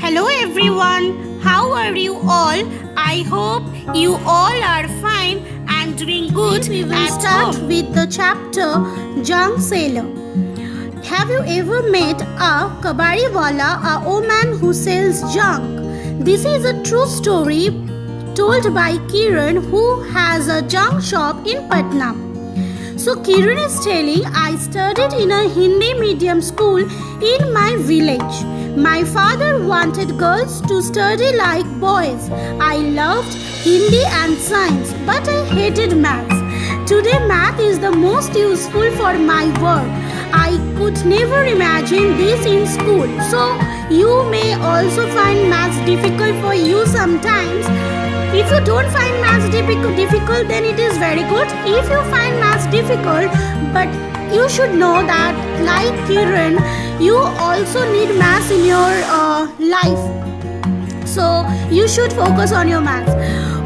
Hello everyone, how are you all? I hope you all are fine and doing good. We will at start home. with the chapter Junk Sailor. Have you ever met a kabariwala, a woman who sells junk? This is a true story told by Kiran, who has a junk shop in Patna. So Kiran is telling, I studied in a Hindi medium school in my village. My father wanted girls to study like boys. I loved Hindi and science, but I hated maths. Today math is the most useful for my work. I could never imagine this in school. So you may also find maths difficult for you sometimes. If you don't find maths difficult, then it is very good. If you find maths difficult, but you should know that, like Kiran, you also need maths in your life. So you should focus on your maths.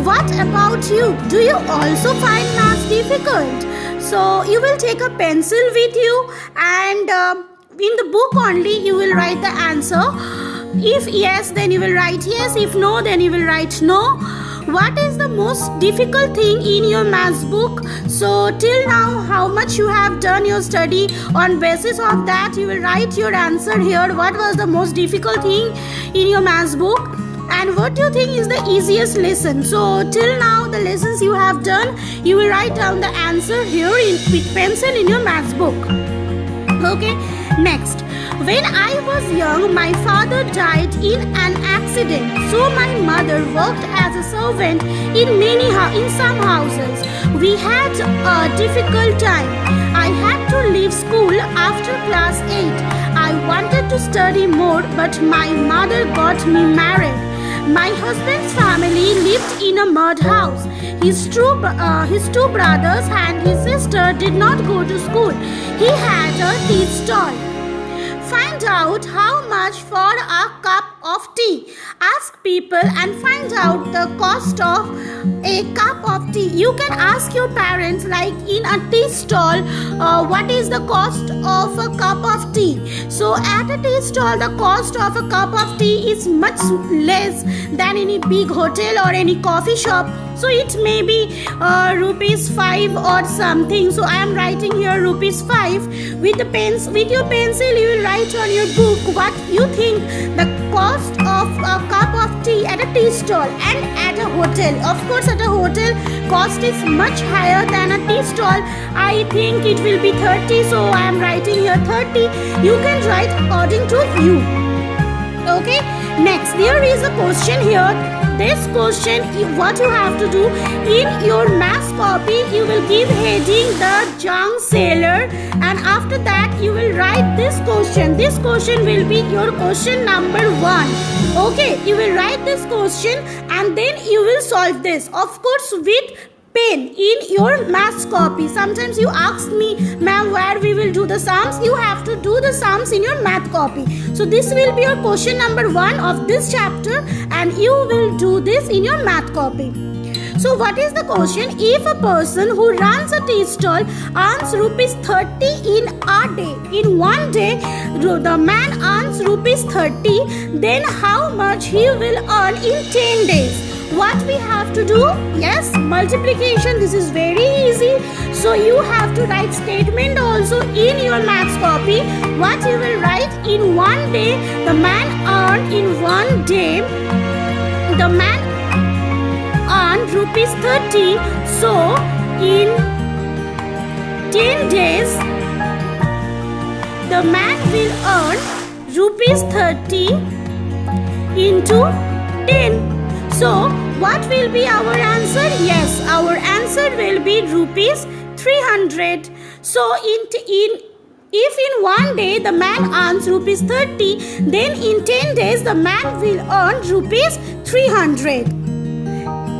What about you? Do you also find maths difficult? So you will take a pencil with you, and in the book only you will write the answer. If yes, then you will write yes. If no, then you will write no. What is the most difficult thing in your maths book? So till now, how much you have done your study, on basis of that you will write your answer here. What was the most difficult thing in your maths book? And what do you think is the easiest lesson? So till now, the lessons you have done, you will write down the answer here with pencil in your maths book. Okay, next. When I was young, my father died in an accident. So my mother worked as a servant in some houses. We had a difficult time. I had to leave school after class 8. I wanted to study more, but my mother got me married. My husband's family lived in a mud house. His two brothers and his sister did not go to school. He had a tea stall. Find out how much for a cup of tea. Ask people and find out the cost of a cup of tea. You can ask your parents, like in a tea stall, what is the cost of a cup of tea. So at a tea stall, the cost of a cup of tea is much less than any big hotel or any coffee shop. So it may be rupees 5 or something. So I am writing here rupees 5. With your pencil, you will write on your book what you think the cost of a cup of tea at a tea stall and at a hotel. Of course, at a hotel, cost is much higher than a tea stall. I think it will be 30. So I am writing here 30. You can write according to you. Okay. Next, there is a question here. This question, what you have to do, in your maths copy, you will give heading the junk sailor, and after that you will write this question. This question will be your question number 1. Okay, you will write this question and then you will solve this. Of course, with pen in your maths copy. Sometimes you ask me, ma'am, where we will do the sums. You have to do the sums in your math copy. So this will be your question number 1 of this chapter, and you will do this in your math copy. So what is the question? If a person who runs a tea stall earns rupees 30 in a day, in one day the man earns rupees 30, then how much he will earn in 10 days? What we have to do? Yes, multiplication. This is very easy. So you have to write statement also in your maths copy. What you will write? In one day, the man earned in one day, the man earned rupees 30. So in 10 days, the man will earn rupees 30 into 10. So, what will be our answer? Yes, our answer will be rupees 300. So, if in one day the man earns rupees 30, then in 10 days the man will earn rupees 300.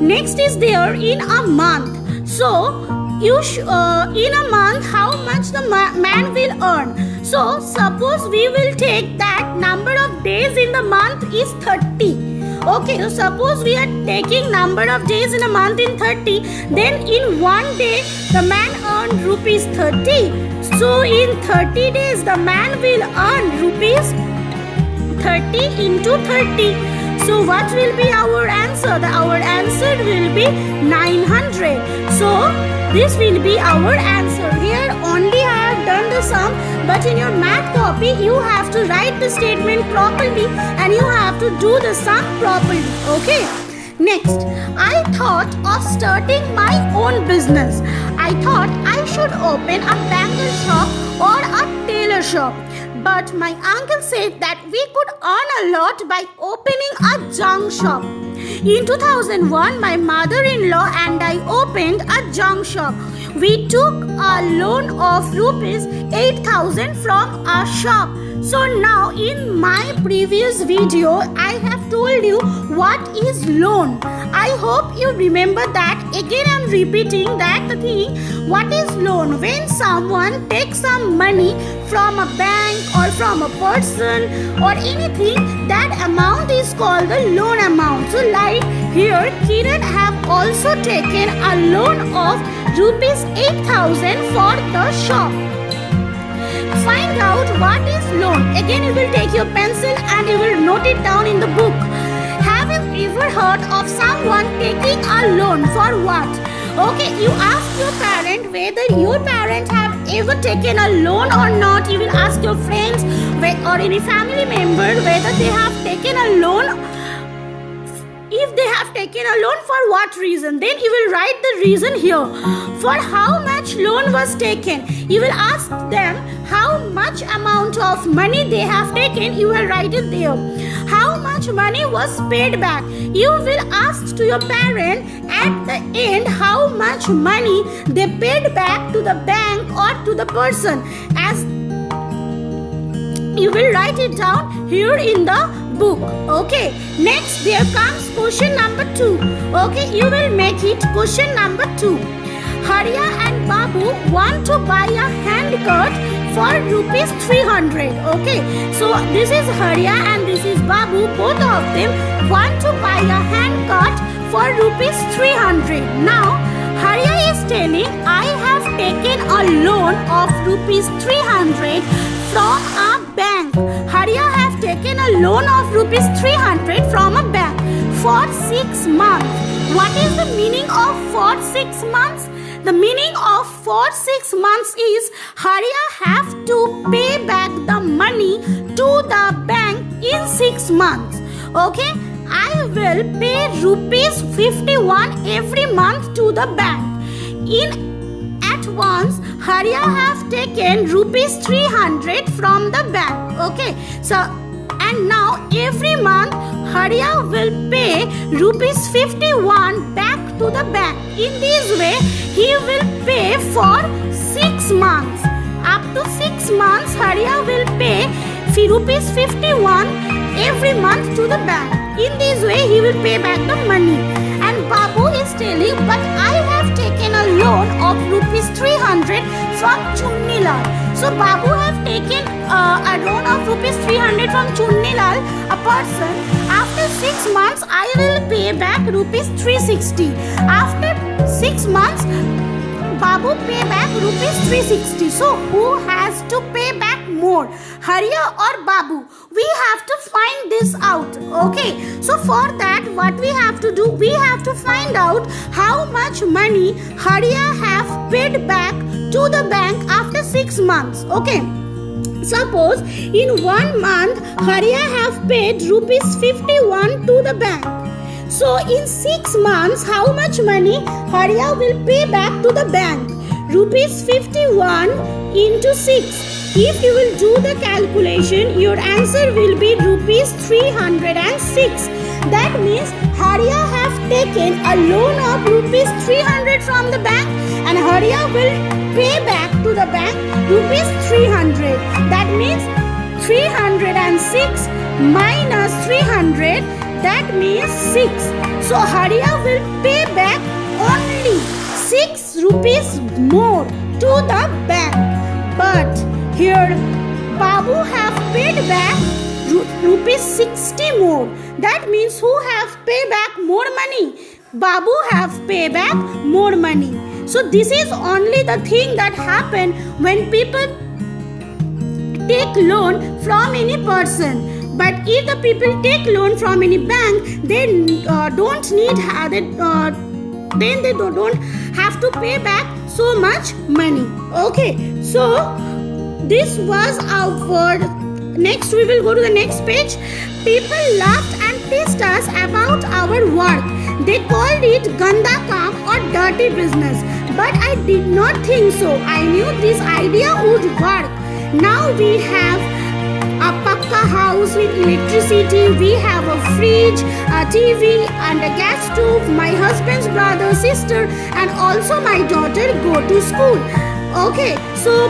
Next is there in a month. So, in a month, how much the man will earn? So, suppose we will take that number of days in the month is 30. Okay, so suppose we are taking number of days in a month in 30, then in one day the man earned rupees 30. So in 30 days the man will earn rupees 30 into 30. So what will be our answer? Our answer will be 900. So this will be our answer. Here only I have done the sum, but in your math copy you have to write the statement properly and you have to do the sum properly. Okay. Next, I thought of starting my own business. I thought I should open a bangle shop or a tailor shop. But my uncle said that we could earn a lot by opening a junk shop. In 2001, my mother-in-law and I opened a junk shop. We took a loan of rupees 8,000 from a shop. So now in my previous video, I have told you what is loan. I hope you remember that. Again, I am repeating that the thing. What is loan? When someone takes some money from a bank or from a person or anything, that amount is called the loan amount. So like here, Kiran have also taken a loan of rupees 8,000 for the shop. Find out what is loan. Again, you will take your pencil and you will note it down in the book. Have you ever heard of someone taking a loan for what? Okay, you ask your parent whether your parents have ever taken a loan or not. You will ask your friends or any family member whether they have taken a loan. If they have taken a loan, for what reason? Then you will write the reason here. For how much loan was taken? You will ask them how much amount of money they have taken. You will write it there. How much money was paid back? You will ask to your parent at the end how much money they paid back to the bank or to the person. As you will write it down here in the book. Okay, next there comes question number 2. Okay, you will make it question number 2. Harya and Babu want to buy a handcart for rupees 300. Okay, so this is Harya and this is Babu. Both of them want to buy a handcart for rupees 300. Now Harya is telling, I have taken a loan of rupees 300 from a bank. Harya have taken a loan of rupees 300 from a bank for 6 months. What is the meaning of for 6 months? The meaning of for 6 months is Harya have to pay back the money to the bank in 6 months. Okay, I will pay rupees 51 every month to the bank. At once, Harya have taken rupees 300 from the bank. Okay, so and now every month Harya will pay rupees 51 back to the bank. In this way, he will pay for 6 months. Up to 6 months, Harya will pay rupees 51 every month to the bank. In this way, he will pay back the money. And Babu is telling, but I have taken a loan of rupees 300 from Chunnilal. So Babu have taken a loan of rupees 300 from Chunnilal, a person. After 6 months, I will pay back rupees 360. After 6 months, Babu pay back rupees 360. So who has to pay back more, Harya or Babu? We have to find this out. Okay, so for that what we have to do, we have to find out how much money Harya have paid back to the bank after 6 months. Okay, suppose in 1 month Harya have paid rupees 51 to the bank. So in 6 months, how much money Harya will pay back to the bank? Rupees 51 into 6. If you will do the calculation, your answer will be rupees 306. That means Harya have taken a loan of rupees 300 from the bank and Harya will pay back to the bank rupees 300. That means 306 minus 300, that means 6. So Harya will pay back only 6 rupees more to the bank. But here Babu have paid back rupees 60 more. That means who have paid back more money? Babu have paid back more money. So this is only the thing that happen when people take loan from any person. But if the people take loan from any bank, they don't need then they don't have to pay back so much money. Okay, so this was our next. We will go to the next page. People laughed and teased us about our work. They called it ganda kaam or dirty business, but I did not think so. I knew this idea would work. Now we have a pakka house with electricity. We have a fridge, a TV and a gas stove. My husband's brother, sister and also my daughter go to school. Okay, so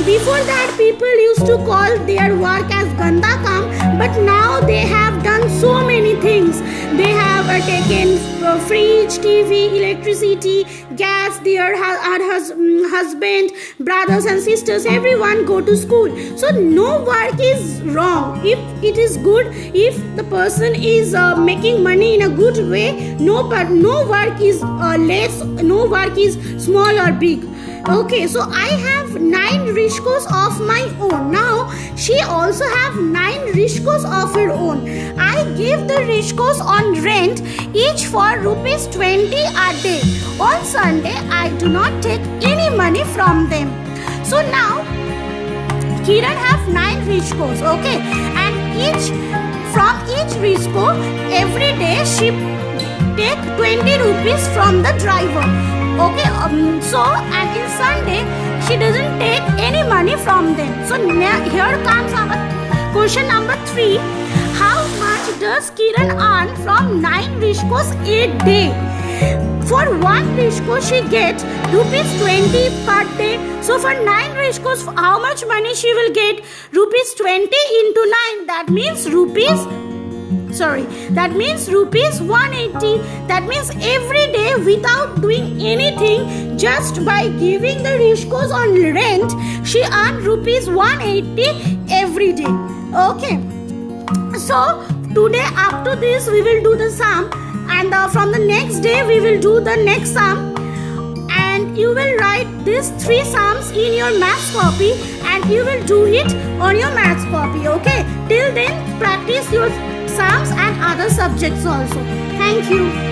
before that people used to call their work as ganda kaam, but now they have done so many things. They have taken fridge, TV, electricity, gas. Their husband, brothers and sisters, everyone go to school. So no work is wrong. If it is good, if the person is making money in a good way, no work is less, no work is small or big. Okay, so I have 9 rishkos of my own. Now she also have 9 rishkos of her own. I give the rishkos on rent, each for rupees 20 a day. On Sunday I do not take any money from them. So now Kiran have 9 rishkos, okay, and from each rishko every day she take 20 rupees from the driver. Okay, so and in Sunday she doesn't take any money from them. So here comes our question number 3. How much does Kiran earn from 9 rishkos a day? For 1 rishko she gets rupees 20 per day. So for 9 rishkos, how much money she will get? Rupees 20 into 9. That means rupees 180. That means every day without doing anything, just by giving the rishkos on rent, she earned rupees 180 every day. Okay, so today after this we will do the sum, and from the next day we will do the next sum, and you will write these 3 sums in your maths copy and you will do it on your maths copy. Okay, till then practice your sums and other subjects also. Thank you.